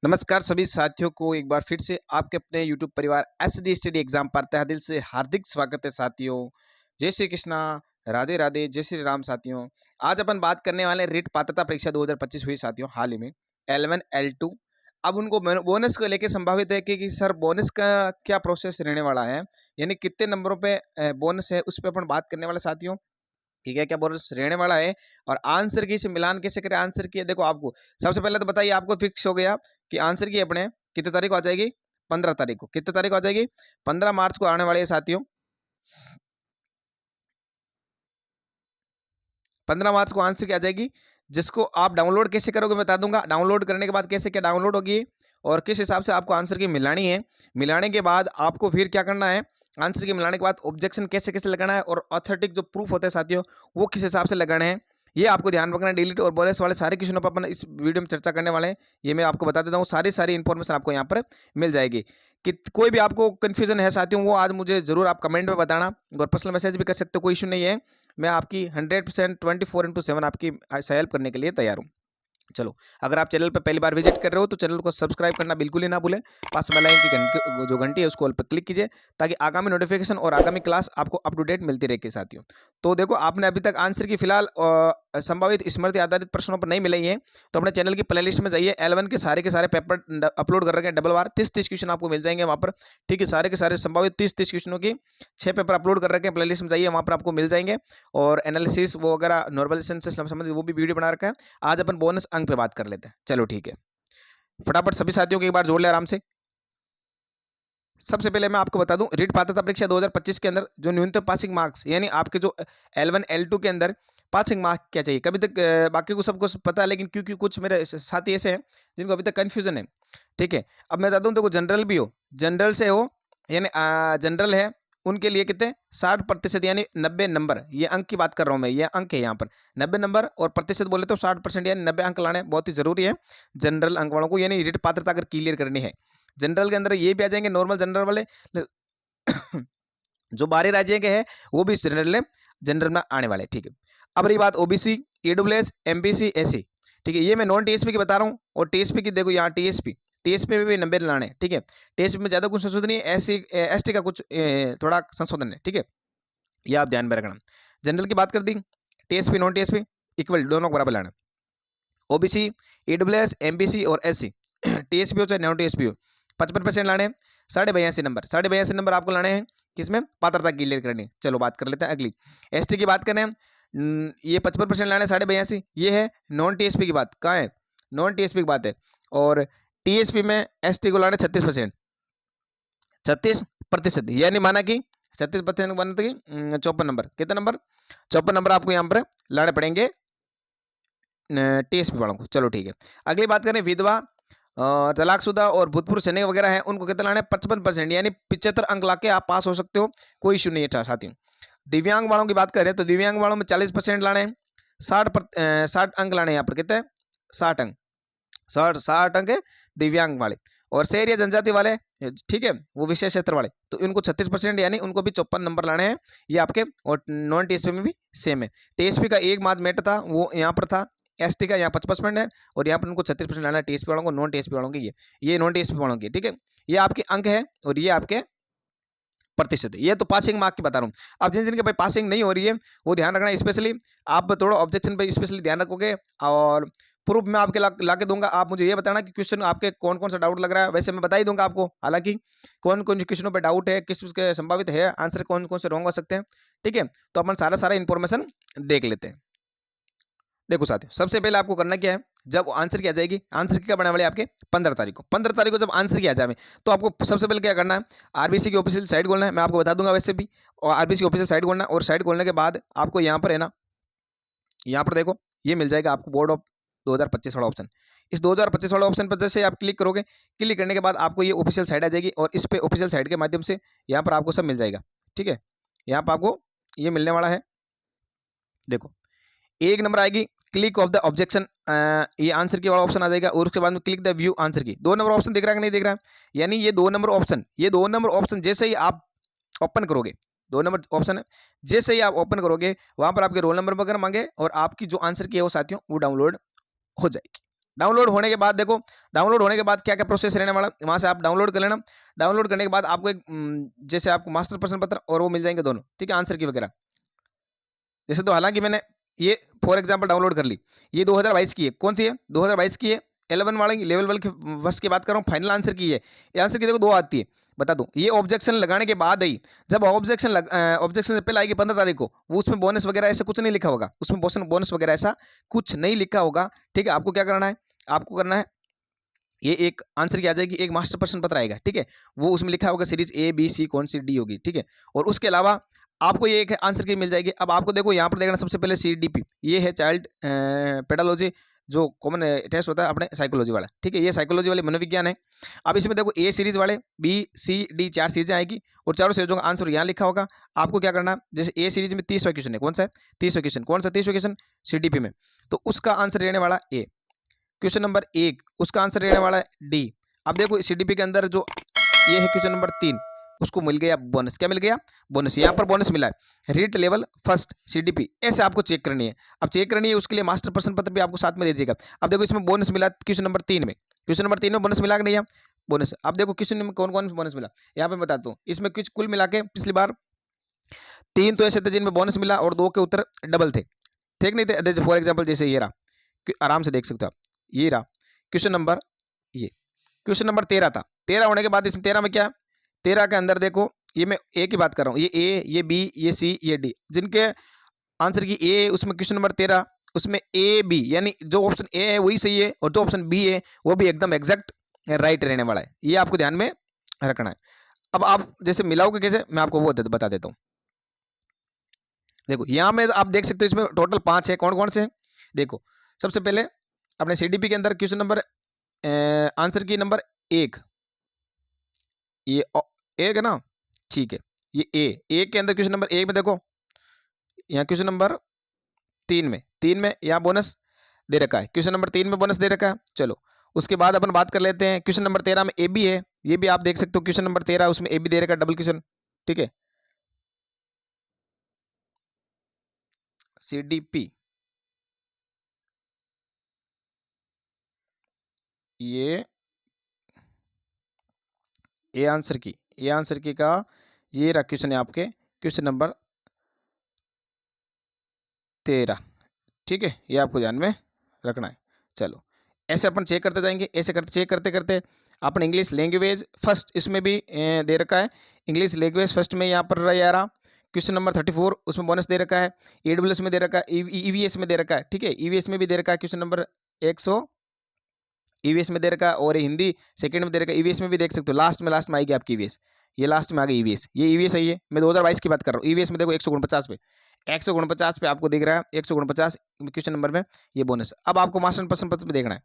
नमस्कार सभी साथियों को एक बार फिर से आपके अपने YouTube परिवार एसडी स्टडी एग्जाम पर तहे दिल से हार्दिक स्वागत है साथियों। जय श्री कृष्णा, राधे राधे, जय श्री राम साथियों। आज अपन बात करने वाले हैं रिट पात्रता परीक्षा 2025 हुई साथियों हाल ही में L1 L2। अब उनको बोनस को लेके संभावित है कि सर बोनस का क्या प्रोसेस रहने वाला है, यानी कितने नंबरों पे बोनस है, उस पर अपन बात करने वाले साथियों। ठीक है, क्या बोनस रहने वाला है और आंसर की से मिलान कैसे करें। आंसर की देखो, आपको सबसे पहले तो बताइए, आपको फिक्स हो गया कि आंसर की अपने कितने तारीख को आ जाएगी, 15 तारीख को। कितने तारीख को आ जाएगी, 15 मार्च को आने वाले है साथियों। 15 मार्च को आंसर की आ जाएगी, जिसको आप डाउनलोड कैसे करोगे बता दूंगा। डाउनलोड करने के बाद कैसे क्या डाउनलोड होगी और किस हिसाब से आपको आंसर की मिलानी है। मिलाने के बाद आपको फिर क्या करना है, आंसर की मिलाने के बाद ऑब्जेक्शन कैसे कैसे लगाना है और ऑथेंटिक जो प्रूफ होते हैं साथियों, वो किस हिसाब से लगाने हैं, ये आपको ध्यान रखना है। डिलीट और बोनस वाले सारे क्वेश्चनों पर अपन इस वीडियो में चर्चा करने वाले हैं। ये मैं आपको बता देता हूँ, सारी इन्फॉर्मेशन आपको यहाँ पर मिल जाएगी। कि कोई भी आपको कन्फ्यूजन है साथियों, वो आज मुझे जरूर आप कमेंट में बताना और पर्सनल मैसेज भी कर सकते हो, कोई इशू नहीं है। मैं आपकी 100% 24/7 आपकी हेल्प करने के लिए तैयार हूँ। चलो, अगर आप चैनल पर पहली बार विजिट कर रहे हो तो चैनल को सब्सक्राइब करना बिल्कुल ही ना भूलें। पास में लाइन की घंटी, जो घंटी है, उसको ऑल पर क्लिक कीजिए ताकि आगामी नोटिफिकेशन और आगामी क्लास आपको अप टू डेट मिलती रहेगी साथियों। तो देखो, आपने अभी तक आंसर की फिलहाल संभावित स्मृति आधारित प्रश्नों पर नहीं मिले हैं, तो अपने चैनल की प्लेलिस्ट में जाइए। L1 के सारे पेपर अपलोड कर रखे हैं, डबल बार 30 क्वेश्चन आपको मिल जाएंगे वहाँ पर। ठीक है, सारे के सारे संभावित 30 क्वेश्चनों की 6 पेपर अपलोड कर रखे हैं, प्लेलिस्ट में जाइए, वहाँ पर आपको मिल जाएंगे। और एनालिसिस वो वगैरह नॉर्मलाइजेशन से संबंधित वो भी वीडियो बना रखा है। आज अपन बोनस अंक पे बात कर लेते हैं। चलो ठीक है, फटाफट सभी साथियों को एक बार जोड़ ले आराम से। सबसे पहले मैं आपको बता दूं, रीट पात्रता परीक्षा 2025 के अंदर जो न्यूनतम पासिंग मार्क्स, यानी आपके जो L1 L2 के अंदर पासिंग मार्क क्या चाहिए, कभी तक बाकी को सबको पता है, लेकिन क्योंकि कुछ मेरे साथी ऐसे हैं जिनको अभी तक कंफ्यूजन है। ठीक है, अब मैं बता दूं, देखो जनरल भी हो, जनरल से हो, यानी जनरल है, उनके लिए कितने 60% यानी 90 नंबर, ये अंक की बात कर रहा हूँ मैं, ये अंक है यहाँ पर 90 नंबर और प्रतिशत बोले तो 60% यानी 90 अंक लाने बहुत ही जरूरी है जनरल अंक वालों को, यानी रीट पात्रता अगर क्लियर करनी है। जनरल के अंदर ये भी आ जाएंगे नॉर्मल जनरल वाले जो बाहरी राज्य के हैं, वो भी जनरल में आने वाले। ठीक है, अब रही बात ओबीसी, ईडब्ल्यूएस, एमबीसी, एससी। ठीक है, ये मैं नॉन टीएसपी की बता रहा हूँ। और टीएसपी की देखो, यहाँ टीएसपी में भी 90 लाने। ठीक है, टीएसपी में ज्यादा कुछ संशोधन नहीं है, एसटी का कुछ थोड़ा संशोधन है। ठीक है, ये आप ध्यान में रखना। जनरल की बात कर दी, टीएसपी नॉन टीएसपी इक्वल, दोनों को बराबर लाना। ओबीसी, ईडब्ल्यूएस, एमबीसी और एससी, टीएसपी हो चाहे नॉन टीएसपी हो, 55% लाने। 82.5 नंबर आपको लाने हैं, किसमें, पात्रता क्लियर करनी है। चलो बात कर लेते हैं अगली, एसटी की बात करें। ये 55% लाने, 82.5, ये है नॉन टीएसपी की बात। कहाँ है, नॉन टीएसपी की बात है। और टीएसपी में एसटी को लाने 36%, 36%, यानी माना कि 36% बना कि 54 नंबर। कितना नंबर, 54 नंबर आपको यहाँ पर लाने पड़ेंगे टीएसपी वालों को। चलो ठीक है, अगली बात करें, विधवा, तलाकशुदा और भूतपूर्व सैनिक वगैरह हैं, उनको कितना लाना है, 55%, यानी 75 अंक लाके आप पास हो सकते हो, कोई इशू नहीं है साथियों। दिव्यांग वालों की बात करें तो दिव्यांग वालों में 40% लाने हैं, 60 अंक लाने हैं यहाँ पर। कितने, 60 अंक, 60 अंक है दिव्यांग वाले। और शहरी या जनजाति वाले, ठीक है, वो विशेष क्षेत्र वाले, तो इनको 36%, यानी उनको भी 54 नंबर लाने हैं ये आपके। और नॉन टीएसपी में भी सेम है। टीएसपी का एक मात्र मेट था, वो यहाँ पर था। एसटी का यहाँ 55% है और यहाँ पर उनको 36% लाना है टीएसपी वालों को, नॉन टीएसपी वालों की ये नॉन टीएसपी वालों की। ठीक है, ये आपके अंक है और ये आपके प्रतिशत है। ये तो पासिंग मार्क की बता रहा हूँ। अब जिन जिनके भाई पासिंग नहीं हो रही है, वो ध्यान रखना, स्पेशली आप थोड़ा ऑब्जेक्शन पे स्पेशली ध्यान रखोगे। और प्रूफ मैं आपके ला के दूंगा, आप मुझे ये बताना कि क्वेश्चन आपके कौन कौन सा डाउट लग रहा है। वैसे मैं बता ही दूंगा आपको, हालांकि कौन कौन क्वेश्चनों पे डाउट है, किस के संभावित है आंसर, कौन कौन से रॉन्ग हो सकते हैं। ठीक है, तो अपन सारा इन्फॉर्मेशन देख लेते हैं। देखो साथियों, सबसे पहले आपको करना क्या है, जब आंसर की आ जाएगी, आंसर की कब आने वाली है आपके 15 तारीख को। 15 तारीख को जब आंसर की आ जाए, तो आपको सबसे पहले क्या करना है, आरबीसी की ऑफिशियल साइट खोलना है, मैं आपको बता दूंगा वैसे भी। और आरबीसी की ऑफिशियल साइट खोलना है, और साइट खोलने के बाद आपको यहाँ पर है ना, यहाँ पर देखो ये मिल जाएगा आपको बोर्ड ऑफ 2025 वाला ऑप्शन। इस 2025 वाला ऑप्शन पर जैसे आप क्लिक करोगे, क्लिक करने के बाद आपको ये ऑफिशियल साइट आ जाएगी और इस पे ऑफिशियल साइट के माध्यम से यहाँ पर आपको सब मिल जाएगा। ठीक है, यहाँ पर आपको ये मिलने वाला है। देखो, एक नंबर आएगी क्लिक ऑफ द ऑब्जेक्शन, ये आंसर की वाला ऑप्शन आ जाएगा। और उसके बाद में क्लिक द व्यू आंसर की, 2 नंबर ऑप्शन दिख रहा है कि नहीं दिख रहा है, यानी ये 2 नंबर ऑप्शन जैसे ही आप ओपन करोगे, 2 नंबर ऑप्शन है, जैसे ही आप ओपन करोगे वहां पर आपके रोल नंबर वगैरह मांगे और आपकी जो आंसर की है वो साथियों वो डाउनलोड हो जाएगी। डाउनलोड होने के बाद देखो, डाउनलोड होने के बाद क्या क्या प्रोसेस रहने वाला, वहाँ से आप डाउनलोड कर लेना। डाउनलोड करने के बाद आपको एक जैसे आपको मास्टर प्रश्न पत्र और वो मिल जाएंगे दोनों, ठीक है, आंसर की वगैरह। जैसे तो हालांकि मैंने ये फॉर एग्जांपल डाउनलोड कर ली, ये 2022 की है, कौन सी है 2022 की है, 11 वाली लेवल वन की फर्स्ट की बात कर रहा हूँ, फाइनल आंसर की है। ये आंसर की देखो 2 आती है, बता दूं, ये ऑब्जेक्शन लगाने के बाद आई, जब ऑब्जेक्शन से पहले आएगी 15 तारीख को, वो उसमें बोनस वगैरह ऐसा कुछ नहीं लिखा होगा, उसमें बोनस वगैरह ऐसा कुछ नहीं लिखा होगा, ठीक है। आपको क्या करना है, आपको करना है, ये एक आंसर की आ जाएगी, एक मास्टर प्रश्न पत्र आएगा, ठीक है, वो उसमें लिखा होगा सीरीज ए बी सी कौन सी डी होगी, ठीक है। और उसके अलावा आपको ये एक आंसर की मिल जाएगी। अब आपको देखो यहाँ पर देखना सबसे पहले CDP, ये है चाइल्ड पेडालॉजी, जो कॉमन टेस्ट होता है अपने साइकोलॉजी वाला, ठीक है, ये साइकोलॉजी वाले मनोविज्ञान है। अब इसमें देखो ए सीरीज वाले बी सी डी 4 सीरीजें आएगी और चारों सीरीजों का आंसर यहाँ लिखा होगा। आपको क्या करना है, जैसे ए सीरीज में 30वां क्वेश्चन है, कौन सा है 30वां क्वेश्चन, कौन सा 30वां क्वेश्चन CDP में, तो उसका आंसर रहने वाला ए। क्वेश्चन नंबर 1 उसका आंसर रहने वाला है डी। अब देखो CDP के अंदर जो ये है क्वेश्चन नंबर 3, उसको मिल गया बोनस, क्या मिल गया बोनस, यहाँ पर बोनस मिला है रीट लेवल फर्स्ट CDP, ऐसे आपको चेक करनी है। अब चेक करनी है उसके लिए मास्टर प्रश्न पत्र भी आपको साथ में दे दीजिएगा। अब देखो इसमें बोनस मिला क्वेश्चन नंबर 3 में, क्वेश्चन नंबर 3 में बोनस मिला कि नहीं है बोनस। अब देखो क्वेश्चन में कौन कौन बोनस मिला, यहाँ पे बताता हूँ। इसमें कुछ कुल मिला के पिछली बार 3 तो ऐसे थे जिनमें बोनस मिला और 2 के उत्तर डबल थे, ठीक नहीं थे। फॉर एग्जाम्पल जैसे ये रहा, आराम से देख सकते हो आप, ये रहा क्वेश्चन नंबर, ये क्वेश्चन नंबर 13 था। 13 होने के बाद इसमें 13 में क्या है, 13 के अंदर देखो, ये मैं ए की बात कर रहा हूँ, ये ए, ये बी, ये सी, ये डी, जिनके आंसर की ए, उसमें क्वेश्चन नंबर 13 उसमें ए बी, यानी जो ऑप्शन ए है वही सही है और जो ऑप्शन बी है वो भी एकदम एग्जैक्ट राइट रहने वाला है, ये आपको ध्यान में रखना है। अब आप जैसे मिलाओगे कैसे, मैं आपको वो बता देता हूँ। देखो यहाँ में आप देख सकते हो इसमें टोटल 5 है, कौन कौन से, देखो सबसे पहले अपने CDP के अंदर क्वेश्चन नंबर आंसर की नंबर 1, ये एक है ना, ठीक है, ये ए के अंदर क्वेश्चन नंबर 1 में देखो, यहाँ क्वेश्चन नंबर 3 में यहाँ बोनस दे रखा है, क्वेश्चन नंबर 3 में बोनस दे रखा है। चलो उसके बाद अपन बात कर लेते हैं, क्वेश्चन नंबर 13 में ए बी है, ये भी आप देख सकते हो, क्वेश्चन नंबर 13 उसमें ए बी दे रखा है, डबल क्वेश्चन, ठीक है। CDP ये ए आंसर की का ये रहा क्वेश्चन है आपके क्वेश्चन नंबर 13, ठीक है, ये आपको ध्यान में रखना है। चलो ऐसे अपन चेक करते जाएंगे, ऐसे करते चेक करते करते अपन इंग्लिश लैंग्वेज फर्स्ट इसमें भी दे रखा है, इंग्लिश लैंग्वेज फर्स्ट में यहाँ पर रहा क्वेश्चन नंबर 34, उसमें बोनस दे रखा है, AWS में दे रखा है, EVS में दे रखा है, ठीक है, EVS में भी दे रखा है क्वेश्चन नंबर 100, EVS में दे रखा है, और हिंदी सेकंड में दे रखा है, EVS में भी देख सकते हो, लास्ट में आएगी आपकी EVS, ये लास्ट में आ गई EVS, ये EVS है, ये मैं 2022 की बात कर रहा हूँ। EVS में देखो 149 पे, 149 पे आपको दिख रहा है, 149 क्वेश्चन नंबर में ये बोनस। अब आपको मास्टर प्रश्न पत्र में देखना है,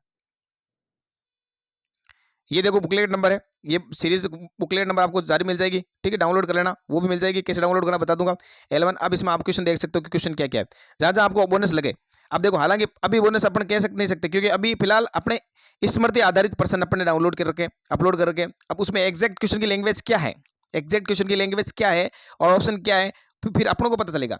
ये देखो बुकलेट नंबर है, ये सीरीज बुकलेट नंबर आपको जारी मिल जाएगी, ठीक है, डाउनलोड कर लेना, वो भी मिल जाएगी, कैसे डाउनलोड करना बता दूंगा। L1 अब इसमें आप क्वेश्चन देख सकते हो कि क्वेश्चन क्या क्या है, जहाँ जहाँ आपको बोनस लगे। अब देखो हालांकि अभी बोनस अपन कह सकते नहीं सकते, क्योंकि अभी फिलहाल अपने स्मृति आधारित प्रश्न अपने डाउनलोड कर रखे, अपलोड करके, अब उसमें एग्जैक्ट क्वेश्चन की लैंग्वेज क्या है, एग्जैक्ट क्वेश्चन की लैंग्वेज क्या है और ऑप्शन क्या है, फिर अपनों को पता चलेगा।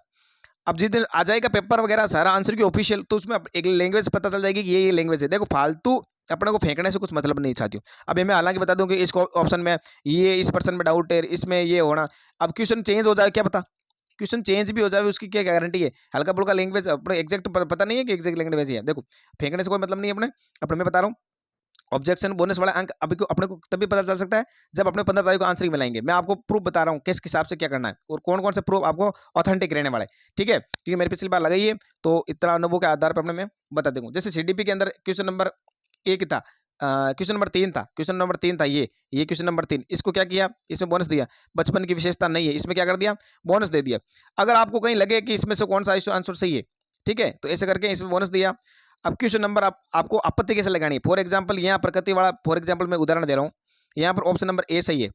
अब जिस दिन आ जाएगा पेपर वगैरह सारा आंसर की ऑफिशियल, तो उसमें एक लैंग्वेज पता चल जाएगी कि ये लैंग्वेज है। देखो फालतू अपने को फेंकने से कुछ मतलब नहीं चाहती हूँ। अब मैं हालांकि बता दूं कि इस ऑप्शन में ये, इस पर्सन में डाउट है, इसमें ये होना, अब क्वेश्चन चेंज हो जाए क्या पता, क्वेश्चन चेंज भी हो जाए, उसकी क्या गारंटी है। हल्का फुल्का लैंग्वेज अपने एग्जैक्ट पता नहीं है कि एग्जैक्ट लैंग्वेज है। देखो फेंकने से कोई मतलब नहीं है अपने मैं बता रहा हूँ। ऑब्जेक्शन बोनस वाला अंक अभी को अपने को तभी पता चल सकता है जब अपने 15 तारीख को आंसर मिलाएंगे। मैं आपको प्रूफ बता रहा हूँ किस हिसाब से क्या करना है और कौन कौन से प्रूफ आपको ऑथेंटिक रहने वाला है, ठीक है, क्योंकि मेरी पिछली बार लगाई है तो इतना अनुभव के आधार पर अपने मैं बता दूंगा। जैसे CDP के अंदर क्वेश्चन नंबर 1 था, क्वेश्चन नंबर 3 था, क्वेश्चन नंबर 3 था, ये क्वेश्चन नंबर 3, इसको क्या किया, इसमें बोनस दिया। बचपन की विशेषता नहीं है, इसमें क्या कर दिया, बोनस दे दिया। अगर आपको कहीं लगे कि इसमें से कौन सा आंसर सही है, ठीक है, तो ऐसे करके इसमें बोनस दिया। अब क्वेश्चन नंबर आपको आपत्ति कैसे लगानी है, फॉर एग्जाम्पल यहाँ प्रकृति वाला, फॉर एग्जाम्पल मैं उदाहरण दे रहा हूँ, यहाँ पर ऑप्शन नंबर ए सही है,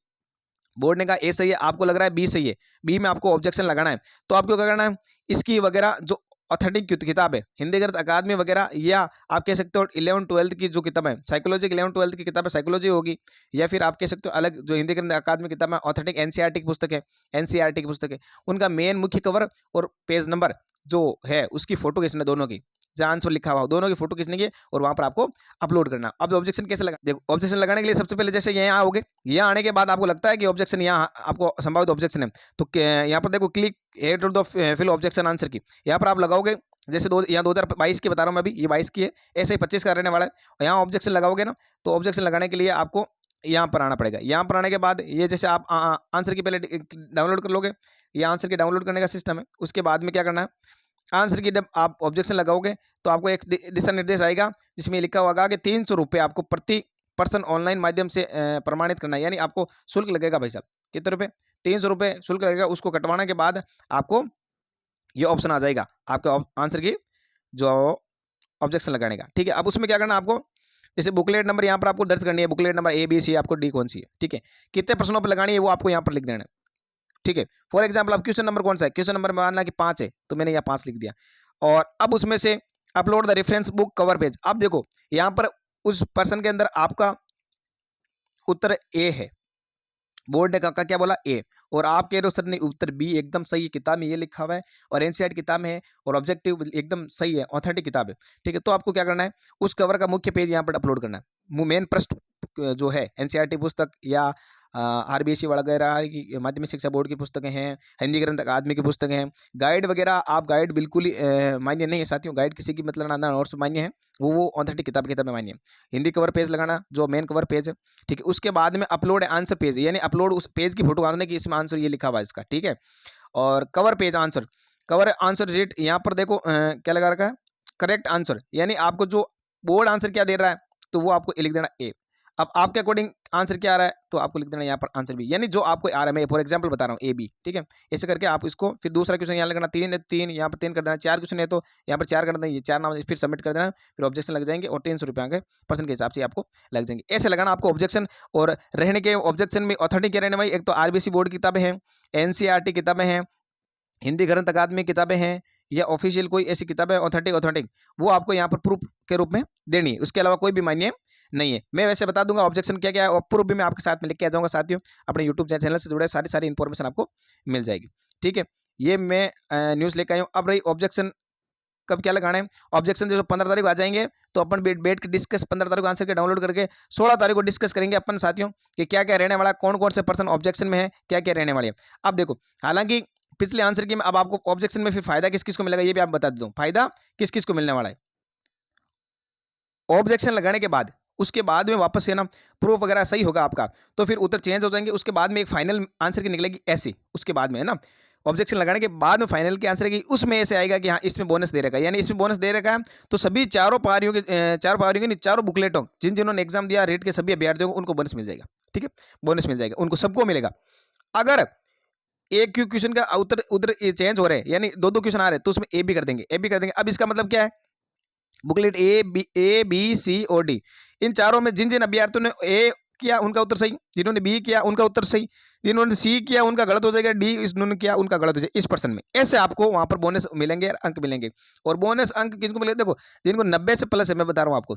बोर्ड ने कहा ए सही है, आपको लग रहा है बी सही है, बी में आपको ऑब्जेक्शन लगाना है, तो आपको क्या करना है, इसकी वगैरह जो ऑथेंटिक किताब है हिंदी गणित अकादमी वगैरह, या आप कह सकते हो 11-12 की जो किताब है साइकोलॉजी, 11-12 की किताब है साइकोलॉजी होगी, या फिर आप कह सकते हो अलग जो हिंदी गणित अकादमी किताब है ऑथेंटिक NCERT की पुस्तक है, NCERT की पुस्तक है, उनका मेन मुख्य कवर और पेज नंबर जो है उसकी फोटो खींचना दोनों की, जहाँ आंसर लिखा हुआ हो, दोनों की फोटो खींचने की और वहाँ पर आपको अपलोड करना। अब ऑब्जेक्शन कैसे लगा, देखो ऑब्जेक्शन लगाने के लिए सबसे पहले जैसे यहाँ आओगे, यहाँ आने के बाद आपको लगता है कि ऑब्जेक्शन यहाँ आपको संभावित ऑब्जेक्शन है, तो यहाँ पर देखो click here to the fill objection answer की, यहाँ पर आप लगाओगे। जैसे यहाँ 2022 की बता रहा हूँ मैं अभी, ये 22 की है, ऐसे ही 25 का रहने वाला है। और यहाँ ऑब्जेक्शन लगाओगे ना, तो ऑब्जेक्शन लगाने के लिए आपको यहाँ पर आना पड़ेगा। यहाँ पर आने के बाद ये जैसे आप आंसर की पहले डाउनलोड कर लोगे, ये आंसर की डाउनलोड करने का सिस्टम है। उसके बाद में क्या करना है, आंसर की जब आप ऑब्जेक्शन लगाओगे तो आपको एक दिशा निर्देश आएगा जिसमें लिखा होगा कि 300 रुपये आपको प्रति पर्सन ऑनलाइन माध्यम से प्रमाणित करना है, यानी आपको शुल्क लगेगा भाई साहब। कितने रुपये, 300 रुपये शुल्क लगेगा। उसको कटवाने के बाद आपको ये ऑप्शन आ जाएगा आपके आंसर की जो ऑब्जेक्शन लगाने का, ठीक है। अब उसमें क्या करना है आपको, जैसे बुकलेट नंबर यहाँ पर आपको दर्ज करनी है, booklet number A B C आपको डी कौन सी है, ठीक है। कितने प्रश्नों पर लगानी है वो आपको यहाँ पर लिख देना है, ठीक है। फॉर एग्जाम्पल अब क्वेश्चन नंबर कौन सा है, क्वेश्चन नंबर मानना कि 5 है, तो मैंने यहाँ 5 लिख दिया। और अब उसमें से upload the reference book cover page. अब देखो यहाँ पर उस पर्सन के अंदर आपका उत्तर ए है, बोर्ड ने क्या बोला ए, और आप कह रहे हो सर नहीं उत्तर बी एकदम सही है, किताब में ये लिखा हुआ है और एनसीईआरटी किताब में है और ऑब्जेक्टिव एकदम सही है, ऑथेंटिक किताब है, ठीक है। तो आपको क्या करना है, उस कवर का मुख्य पेज यहाँ पर अपलोड करना है। मेन पृष्ठ जो है एनसीईआरटी पुस्तक या आरबीएसई वगैरह की माध्यमिक शिक्षा बोर्ड की पुस्तकें हैं, हिंदी ग्रंथ अकादमी की पुस्तकें हैं, गाइड वगैरह आप गाइड बिल्कुल ही मान्य नहीं है साथियों, गाइड किसी की मतलब ना और मान्य है, वो ऑथेंटिक किताब में मान्य है। हिंदी कवर पेज लगाना जो मेन कवर पेज है, ठीक है। उसके बाद में अपलोड आंसर पेज, यानी अपलोड उस पेज की फोटो आने की, इसमें आंसर ये लिखा हुआ है इसका, ठीक है। और cover page answer, cover answer rate यहाँ पर देखो क्या लगा रखा है, करेक्ट आंसर, यानी आपको जो बोर्ड आंसर क्या दे रहा है तो वो आपको लिख देना ए। अब आपके अकॉर्डिंग आंसर क्या आ रहा है तो आपको लिख देना यहाँ पर आंसर बी, यानी जो आपको आ रहा है, मैं फॉर एग्जांपल बता रहा हूँ ए बी, ठीक है। ऐसे करके आप इसको फिर दूसरा क्वेश्चन यहाँ लगना 3 है, 3 यहाँ पर 3 कर देना, 4 क्वेश्चन है तो यहाँ पर 4 कर देना, ये 4 नाम फिर सबमिट कर देना, फिर ऑब्जेक्शन लग जाएंगे और 300 रुपये आगे पर्सन के हिसाब से आपको लग जाएंगे। ऐसे लगाना आपको ऑब्जेक्शन। और रहने के ऑब्जेक्शन में ऑथेंटिक क्या रहने भाई, एक तो आरबीएसई बोर्ड की किताबें हैं, एनसीईआरटी किताबें हैं, हिंदी ग्रंथ अकादमी किताबें हैं, या ऑफिशियल कोई ऐसी किताबें ऑथेंटिक वो आपको यहाँ पर प्रूफ के रूप में देनी है। उसके अलावा कोई भी मान्य नहीं है। मैं वैसे बता दूंगा ऑब्जेक्शन क्या क्या है और प्रूफ भी मैं आपके साथ में लिख के आ जाऊंगा साथियों, अपने यूट्यूब चैनल से जुड़े सारी इन्फॉर्मेशन आपको मिल जाएगी, ठीक है। ये मैं न्यूज़ लेकर आया हूँ। अब रही ऑब्जेक्शन कब क्या लगाना है, ऑब्जेक्शन जो 15 तारीख को आ जाएंगे तो अपन बैठ के डिस्कस 15 तारीख को आंसर के डाउनलोड करके 16 तारीख को डिस्कस करेंगे अपन साथियों कि क्या क्या रहने वाला, कौन कौन से पर्सन ऑब्जेक्शन में है, क्या क्या रहने वाले हैं। अब देखो हालांकि पिछले आंसर की अब आपको ऑब्जेक्शन में फिर फायदा किस किस को मिलेगा ये भी आप बता देता हूँ, फायदा किस किस को मिलने वाला है। ऑब्जेक्शन लगाने के बाद उसके बाद में वापस से ना प्रूफ वगैरह सही होगा आपका तो फिर उत्तर चेंज हो जाएंगे। उसके बाद में एक फाइनल आंसर की निकलेगी ऐसे, उसके बाद में है ना ऑब्जेक्शन लगाने के बाद में फाइनल के आंसर की उसमें ऐसे आएगा कि हाँ इसमें बोनस दे रखा है, यानी इसमें बोनस दे रखा है। तो सभी चारों पारियों के नहीं, चारों बुकलेटों जिन्होंने एग्जाम दिया रेट के सभी अभ्यर्थियों को उनको बोनस मिल जाएगा, ठीक है। बोनस मिल जाएगा उनको सबको मिलेगा। अगर एक क्वेश्चन का उत्तर उधर चेंज हो रहे हैं, यानी दो क्वेश्चन आ रहे हैं तो उसमें ए भी कर देंगे। अब इसका मतलब क्या है, बुकलेट ए बी सी और डी, इन चारों में जिन जिन अभ्यर्थियों ने ए किया उनका उत्तर सही, जिन्होंने बी किया उनका उत्तर सही, जिन्होंने सी किया उनका गलत हो जाएगा, डी इन्होंने किया उनका गलत हो जाएगा। इस पर्सन में ऐसे आपको वहां पर बोनस मिलेंगे, अंक मिलेंगे। और बोनस अंक किनको मिलेंगे, देखो जिनको 90 से प्लस है, मैं बता रहा हूँ आपको,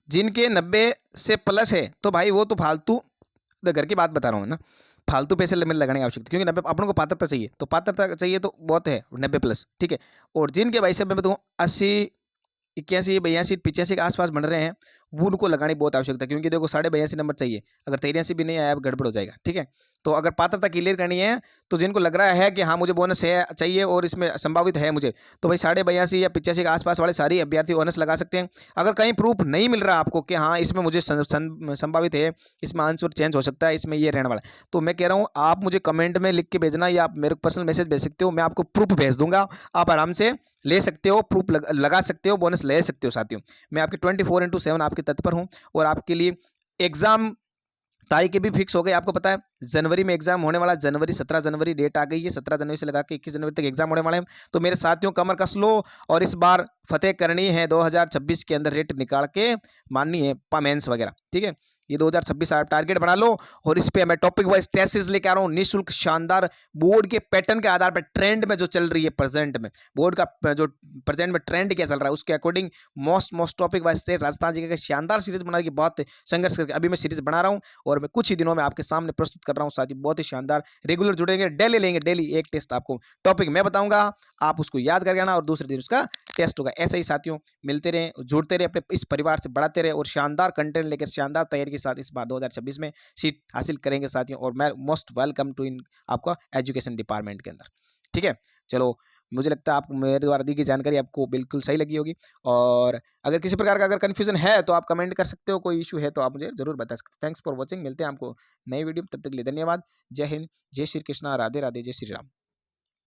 जिनके 90 से प्लस है तो भाई वो तो फालतू घर की बात बता रहा हूँ ना, फालतू पैसे लगाने की आवश्यकता, क्योंकि 90 अपन को पात्रता चाहिए, तो पात्रता चाहिए तो बहुत है 90 प्लस, ठीक है। और जिनके भाई से मैं बताऊँ 80 81 82 85 के आसपास बन रहे हैं वो उनको लगाने की बहुत आवश्यकता है, क्योंकि देखो 82.5 नंबर चाहिए, अगर 83 भी नहीं आया गड़बड़ हो जाएगा, ठीक है। तो अगर पात्रता क्लियर करनी है तो जिनको लग रहा है कि हाँ मुझे बोनस है चाहिए और इसमें संभावित है मुझे, तो भाई 82.5 या 85 के आसपास वाले सारे अभ्यर्थी बोनस लगा सकते हैं। अगर कहीं प्रूफ नहीं मिल रहा आपको कि हाँ इसमें मुझे संभावित है, इसमें आंसर चेंज हो सकता है, इसमें ये रहने वाला है, तो मैं कह रहा हूँ आप मुझे कमेंट में लिख के भेजना या आप मेरे को पर्सनल मैसेज भेज सकते हो, मैं आपको प्रूफ भेज दूंगा, आप आराम से ले सकते हो, प्रूफ लगा सकते हो, बोनस ले सकते हो साथियों। मैं आपके 24/7 आपके तत्पर हूँ और आपके लिए एग्जाम तारीखें भी फिक्स हो गई। आपको पता है जनवरी में एग्जाम होने वाला, 17 जनवरी डेट आ गई है, 17 जनवरी से लगा के 21 जनवरी तक एग्जाम होने वाले हैं। तो मेरे साथियों कमर कस लो और इस बार फतेह करनी है, 2026 के अंदर रेट निकाल के माननी है मेंस वगैरह, ठीक है। ये 2026 आप टारगेट बना लो और इस पे मैं टॉपिक वाइज टेस्ट लेके आ रहा हूँ निःशुल्क शानदार, बोर्ड के पैटर्न के आधार पर ट्रेंड में जो चल रही है प्रेजेंट में, बोर्ड का जो प्रेजेंट में ट्रेंड क्या चल रहा है उसके अकॉर्डिंग मोस्ट टॉपिक वाइज से राजस्थान जी का शानदार सीरीज बनाने की बहुत संघर्ष करके अभी मैं सीरीज बना रहा हूँ और मैं कुछ ही दिनों में आपके सामने प्रस्तुत कर रहा हूँ साथी, बहुत ही शानदार। रेगुलर जुड़ेंगे, डेली लेंगे, डेली एक टेस्ट आपको टॉपिक मैं बताऊंगा, आप उसको याद करके आना और दूसरे दिन उसका टेस्ट होगा। ऐसे ही साथियों मिलते रहें, जुड़ते रहे, अपने इस परिवार से बढ़ाते रहे और शानदार कंटेंट लेकर शानदार तैयारी के साथ इस बार 2026 में सीट हासिल करेंगे साथियों। और मैं मोस्ट वेलकम टू इन आपका एजुकेशन डिपार्टमेंट के अंदर। ठीक है, चलो मुझे लगता है आपको मेरे द्वारा दी गई जानकारी आपको बिल्कुल सही लगी होगी। और अगर किसी प्रकार का अगर कन्फ्यूजन है तो आप कमेंट कर सकते हो, कोई इशू है तो आप मुझे जरूर बता सकते हो। थैंक्स फॉर वॉचिंग, मिलते हैं आपको नई वीडियो, तब तक के लिए धन्यवाद। जय हिंद, जय श्री कृष्णा, राधे राधे, जय श्री राम।